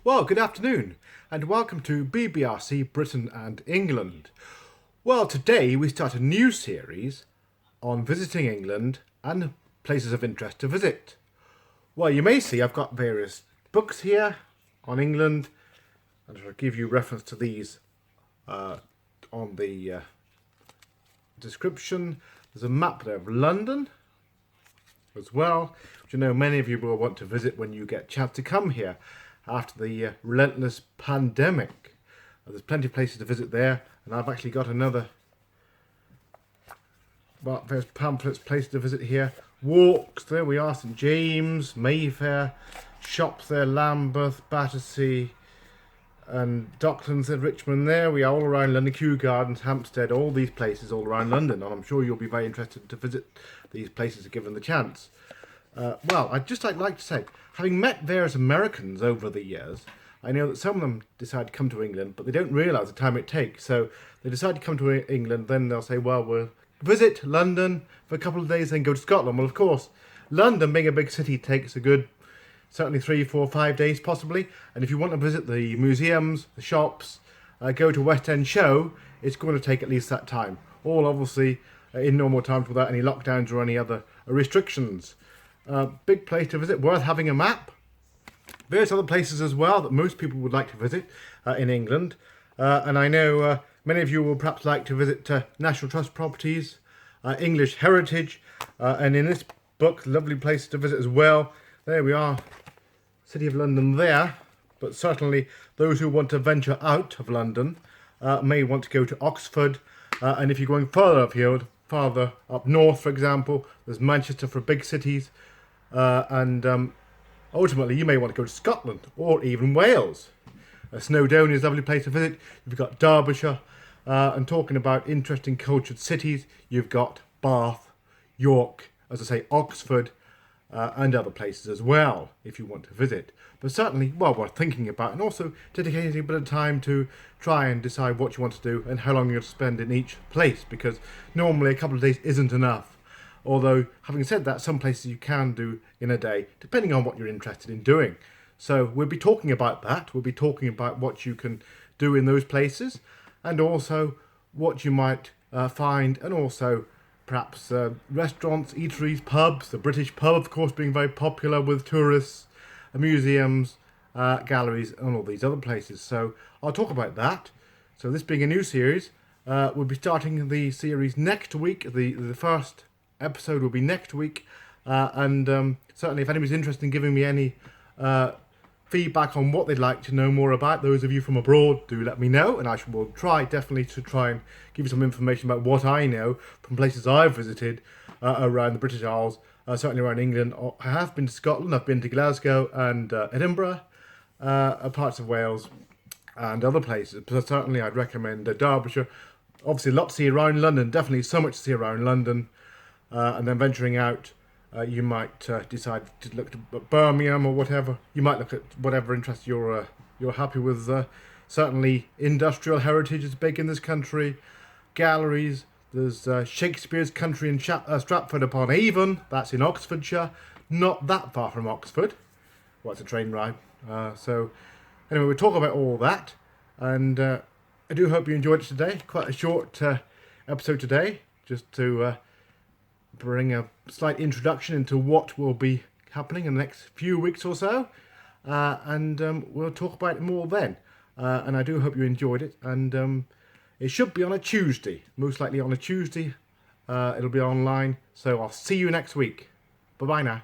Well, good afternoon, and welcome to BBRC Britain and England. Well, today we start a new series on visiting England and places of interest to visit. Well, you may see I've got various books here on England, and I'll give you reference to these on the description. There's a map there of London as well, which I know many of you will want to visit when you get a chance to come here after the relentless pandemic. There's plenty of places to visit there, and I've actually got another various pamphlets, places to visit here. Walks, there we are, St James, Mayfair, shops there, Lambeth, Battersea and Docklands and Richmond. There we are, all around London, Kew Gardens, Hampstead, all these places all around London, and I'm sure you'll be very interested to visit these places given the chance. Well, I'd just like to say, having met various Americans over the years, I know that some of them decide to come to England, but they don't realise the time it takes. So they decide to come to England, then they'll say, well, we'll visit London for a couple of days, then go to Scotland. Well, of course, London, being a big city, takes a good, certainly 3, 4, 5 days possibly. And if you want to visit the museums, the shops, go to West End show, it's going to take at least that time. All obviously in normal times without any lockdowns or any other restrictions. Big place to visit, worth having a map. Various other places as well that most people would like to visit in England. And I know many of you will perhaps like to visit National Trust properties, English heritage, and in this book, lovely places to visit as well. There we are, City of London there. But certainly those who want to venture out of London may want to go to Oxford. And if you're going further afield, farther up north, for example, there's Manchester for big cities. And ultimately, you may want to go to Scotland or even Wales. Snowdonia is a lovely place to visit. You've got Derbyshire. And talking about interesting cultured cities, you've got Bath, York, as I say, Oxford, and other places as well, if you want to visit. But certainly, well, worth thinking about, and also dedicating a bit of time to try and decide what you want to do and how long you're going to spend in each place, because normally a couple of days isn't enough. Although, having said that, some places you can do in a day, depending on what you're interested in doing. So we'll be talking about that. We'll be talking about what you can do in those places, and also what you might find, and also perhaps restaurants, eateries, pubs, the British pub, of course, being very popular with tourists, museums, galleries, and all these other places. So I'll talk about that. So this being a new series, we'll be starting the series next week. The first episode will be next week, and certainly if anybody's interested in giving me any feedback on what they'd like to know more about, those of you from abroad, do let me know, and I will try definitely to try and give you some information about what I know from places I've visited around the British Isles, certainly around England. I have been to Scotland, I've been to Glasgow and Edinburgh, parts of Wales and other places, but certainly I'd recommend Derbyshire. Obviously a lot to see around London, definitely so much to see around London, and then venturing out, you might decide to look at Birmingham or whatever. You might look at whatever interest you're happy with. Certainly industrial heritage is big in this country. Galleries, there's Shakespeare's country in Stratford upon Avon, that's in Oxfordshire, not that far from Oxford. Well, it's a train ride. So anyway, we'll talk about all that, and I do hope you enjoyed it today. Quite a short episode today, just to bring a slight introduction into what will be happening in the next few weeks or so, and we'll talk about it more then. And I do hope you enjoyed it, and it should be on a Tuesday, most likely on a Tuesday. It'll be online, so I'll see you next week. Bye bye now.